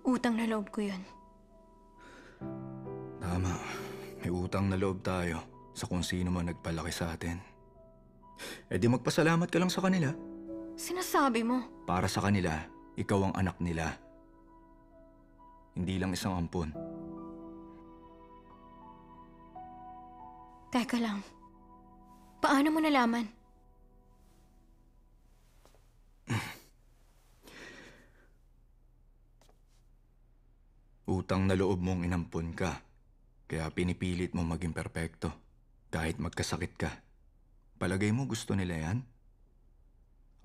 Utang na loob ko yun. Tama. May utang na loob tayo sa kung sino man nagpalaki sa atin. Eh di magpasalamat ka lang sa kanila. Sinasabi mo? Para sa kanila, ikaw ang anak nila. Hindi lang isang ampon. Teka lang. Paano mo nalaman? Utang na loob mong inampon ka. Kaya pinipilit mo maging perpekto. Kahit magkasakit ka. Palagay mo gusto nila yan?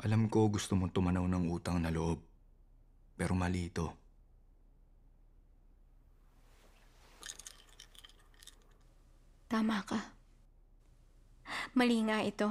Alam ko gusto mong tumanaw ng utang na loob. Pero mali ito. Tama ka. Mali nga ito.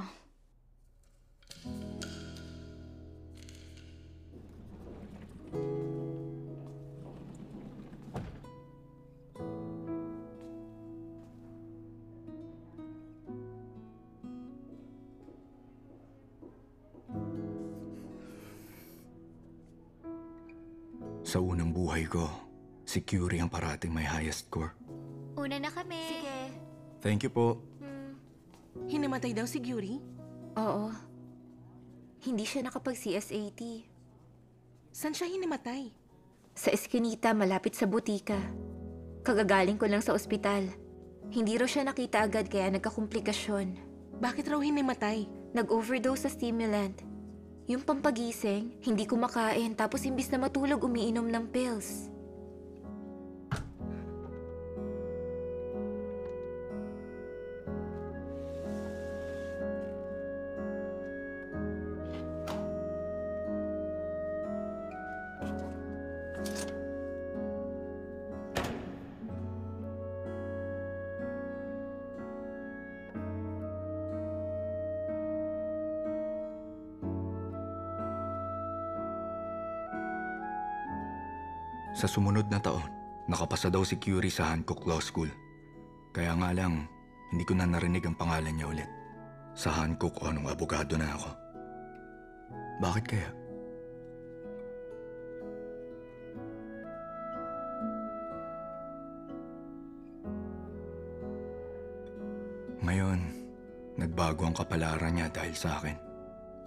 Sa unang buhay ko, si Curie ang parating may highest score. Una na kami. Sige. Thank you po. Hinamatay daw si Gyuri? Oo. Hindi siya nakapag-CSAT. Saan siya hinamatay? Sa Eskinita, malapit sa butika. Kagagaling ko lang sa ospital. Hindi raw siya nakita agad kaya nagkakomplikasyon. Bakit raw hinamatay? Nag-overdose sa stimulant. Yung pampagising, hindi kumakain tapos imbis na matulog umiinom ng pills. Sa sumunod na taon, nakapasa daw si Curie sa Hancock Law School. Kaya nga lang, hindi ko na narinig ang pangalan niya ulit. Sa Hancock o anong abogado na ako. Bakit kaya? Ngayon, nagbago ang kapalaran niya dahil sa akin.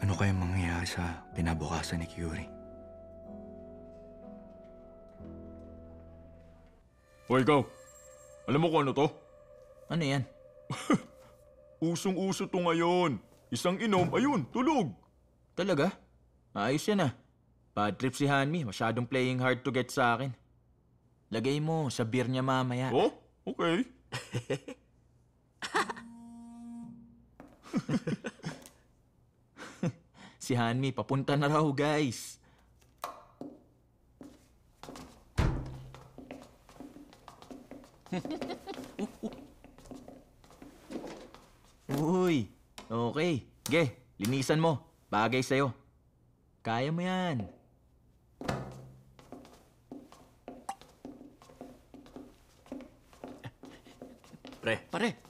Ano kaya mangyayari sa kinabukasan ni Curie? O ikaw, alam mo kung ano to? Ano yan? Usong-uso to ngayon. Isang inom, ayun, tulog. Talaga? Ayos yan ah. Bad trip si Hanmi. Masyadong playing hard to get sa akin. Lagay mo sa beer niya mamaya. Oh, okay. Si Hanmi, papunta na raw guys. Uy, okay. Ge, linisan mo. Bagay sa'yo. Kaya mo yan. Pare,